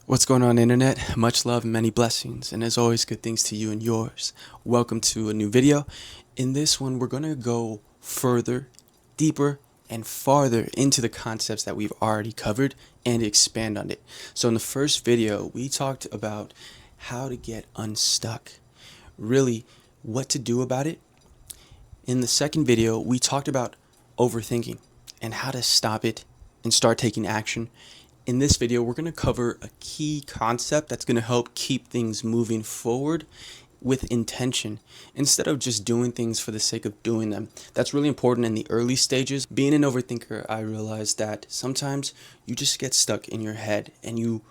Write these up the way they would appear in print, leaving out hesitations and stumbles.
What's going on, internet? Much love and many blessings, and as always, good things to you and yours. Welcome to a new video. In this one, we're going to go further, deeper, and farther into the concepts that we've already covered and expand on it. So in the first video, we talked about how to get unstuck, really what to do about it. In the second video, we talked about overthinking and how to stop it and start taking action. In this video, we're going to cover a key concept that's going to help keep things moving forward with intention instead of just doing things for the sake of doing them. That's really important in the early stages. Being an overthinker, I realized that sometimes you just get stuck in your head and you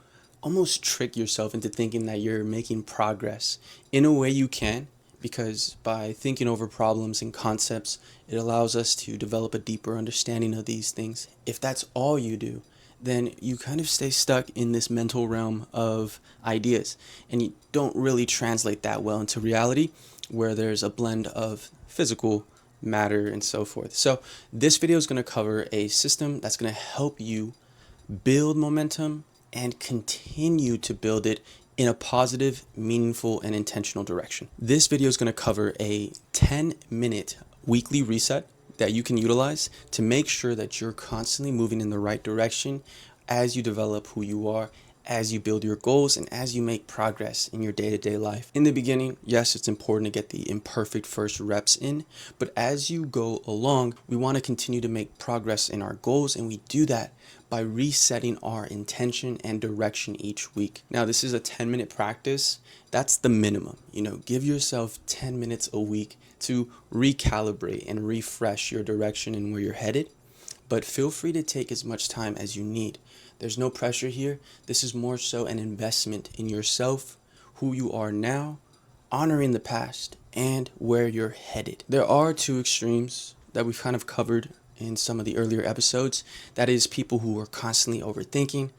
almost trick yourself into thinking that you're making progress. In a way you can, because by thinking over problems and concepts, it allows us to develop a deeper understanding of these things. If that's all you do, then you kind of stay stuck in this mental realm of ideas and you don't really translate that well into reality, where there's a blend of physical matter and so forth. So this video is going to cover a system that's going to help you build momentum and continue to build it in a positive, meaningful, and intentional direction. This video is going to cover a 10-minute weekly reset that you can utilize to make sure that you're constantly moving in the right direction as you develop who you are, as you build your goals, and as you make progress in your day-to-day life. In the beginning, yes, it's important to get the imperfect first reps in, but as you go along, we want to continue to make progress in our goals, and we do that by resetting our intention and direction each week. Now, this is a 10-minute practice. That's the minimum. Give yourself 10 minutes a week to recalibrate and refresh your direction and where you're headed. But feel free to take as much time as you need. There's no pressure here. This is more so an investment in yourself, who you are now, honoring the past, and where you're headed. There are two extremes that we've kind of covered in some of the earlier episodes. That is people who are constantly overthinking.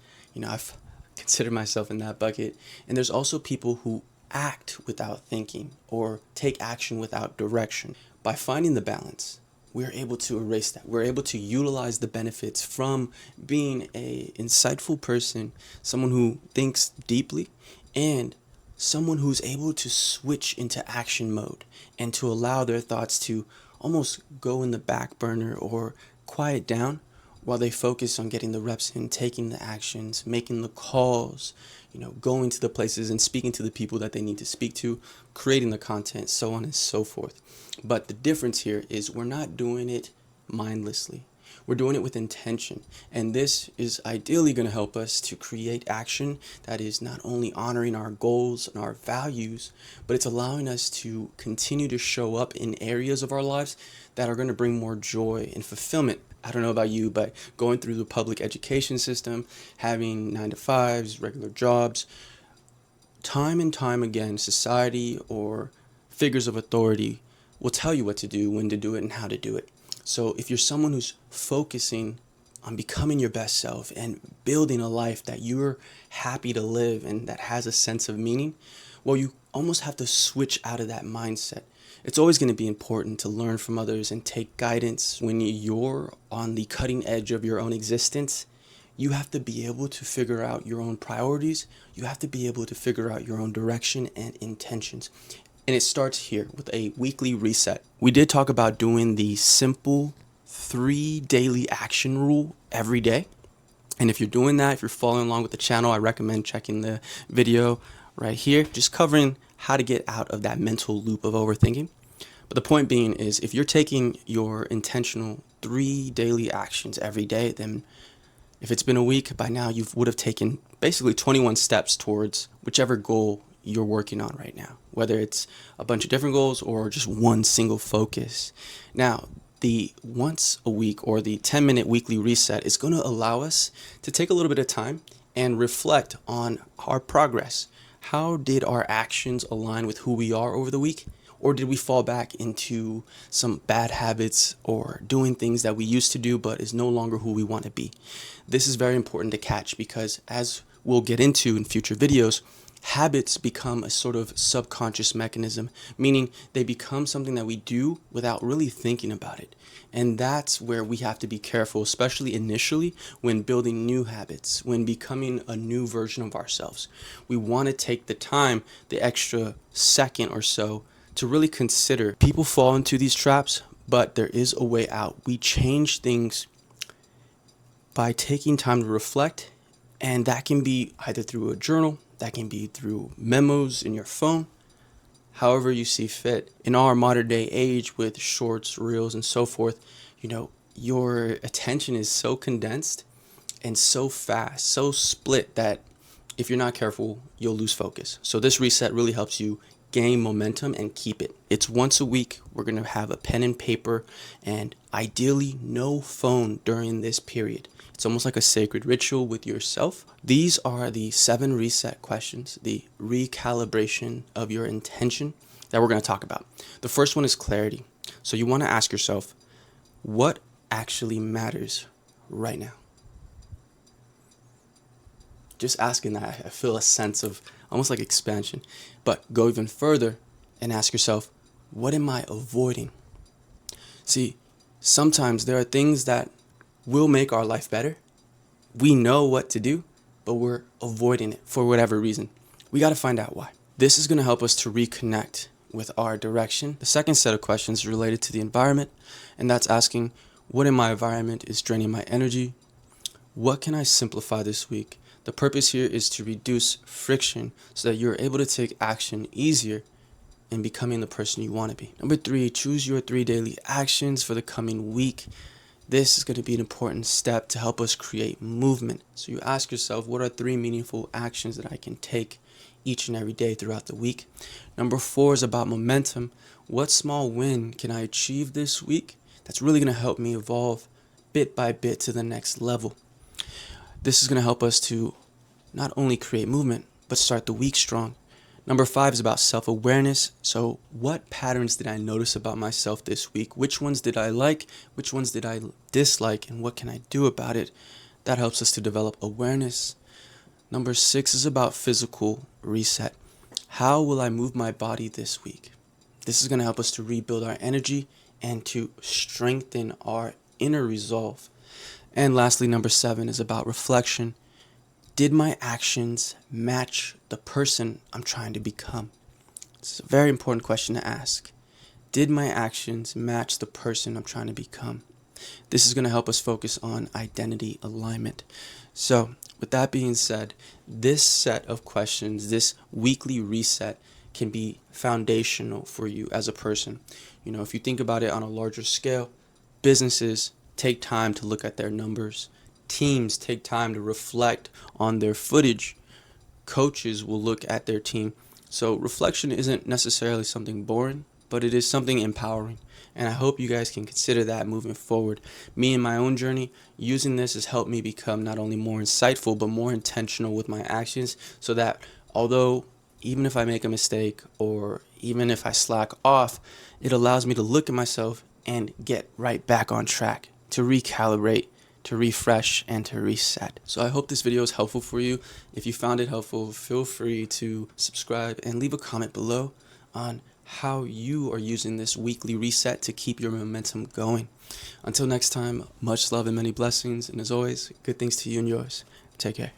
I've considered myself in that bucket. And there's also people who act without thinking or take action without direction. By finding the balance, we're able to erase that. We're able to utilize the benefits from being an insightful person, someone who thinks deeply, and someone who's able to switch into action mode and to allow their thoughts to almost go in the back burner or quiet down while they focus on getting the reps in, taking the actions, making the calls, going to the places and speaking to the people that they need to speak to, creating the content, so on and so forth. But the difference here is we're not doing it mindlessly. We're doing it with intention. And this is ideally going to help us to create action that is not only honoring our goals and our values, but it's allowing us to continue to show up in areas of our lives that are going to bring more joy and fulfillment. I don't know about you, but going through the public education system, having 9-to-5s, regular jobs, time and time again, society or figures of authority will tell you what to do, when to do it, and how to do it. So if you're someone who's focusing on becoming your best self and building a life that you're happy to live and that has a sense of meaning, well, you almost have to switch out of that mindset. It's always going to be important to learn from others and take guidance. When you're on the cutting edge of your own existence, you have to be able to figure out your own priorities. You have to be able to figure out your own direction and intentions. And it starts here with a weekly reset. We did talk about doing the simple 3 daily action rule every day. And if you're doing that, if you're following along with the channel, I recommend checking the video right here, just covering how to get out of that mental loop of overthinking. But the point being is, if you're taking your intentional 3 daily actions every day, then if it's been a week, by now you would have taken basically 21 steps towards whichever goal you're working on right now, whether it's a bunch of different goals or just one single focus. Now, the once a week or the 10-minute weekly reset is going to allow us to take a little bit of time and reflect on our progress. How did our actions align with who we are over the week? Or did we fall back into some bad habits or doing things that we used to do but is no longer who we want to be? This is very important to catch because, as we'll get into in future videos, Habits become a sort of subconscious mechanism, meaning they become something that we do without really thinking about it. And that's where we have to be careful, especially initially when building new habits, when becoming a new version of ourselves. We want to take the time, the extra second or so, to really consider. People fall into these traps, but there is a way out. We change things by taking time to reflect, and that can be either through a journal, that can be through memos in your phone, however you see fit. In our modern day age with shorts, reels, and so forth, your attention is so condensed and so fast, so split that if you're not careful, you'll lose focus. So this reset really helps you gain momentum and keep it. It's once a week. We're going to have a pen and paper and ideally no phone during this period. It's almost like a sacred ritual with yourself. These are the 7 reset questions, the recalibration of your intention that we're going to talk about. The first one is clarity. So you want to ask yourself, what actually matters right now? Just asking that, I feel a sense of almost like expansion. But go even further and ask yourself, what am I avoiding? See, sometimes there are things that will make our life better. We know what to do, but we're avoiding it for whatever reason. We got to find out why. This is going to help us to reconnect with our direction. The second set of questions is related to the environment, and that's asking, what in my environment is draining my energy? What can I simplify this week? The purpose here is to reduce friction so that you're able to take action easier in becoming the person you want to be. Number 3, choose your 3 daily actions for the coming week. This is going to be an important step to help us create movement. So you ask yourself, what are 3 meaningful actions that I can take each and every day throughout the week? Number 4 is about momentum. What small win can I achieve this week that's really going to help me evolve bit by bit to the next level? This is going to help us to not only create movement, but start the week strong. Number 5 is about self-awareness. So what patterns did I notice about myself this week? Which ones did I like? Which ones did I dislike? And what can I do about it? That helps us to develop awareness. Number 6 is about physical reset. How will I move my body this week? This is going to help us to rebuild our energy and to strengthen our inner resolve. And lastly, number 7 is about reflection. Did my actions match the person I'm trying to become? It's a very important question to ask. Did my actions match the person I'm trying to become? This is going to help us focus on identity alignment. So, with that being said, this set of questions, this weekly reset, can be foundational for you as a person. If you think about it on a larger scale, businesses take time to look at their numbers. Teams take time to reflect on their footage. Coaches will look at their team. So reflection isn't necessarily something boring, but it is something empowering. And I hope you guys can consider that moving forward. Me in my own journey, using this has helped me become not only more insightful, but more intentional with my actions, so that although even if I make a mistake or even if I slack off, it allows me to look at myself and get right back on track, to recalibrate, to refresh, and to reset. So I hope this video is helpful for you. If you found it helpful, feel free to subscribe and leave a comment below on how you are using this weekly reset to keep your momentum going. Until next time, much love and many blessings, and as always, good things to you and yours. Take care.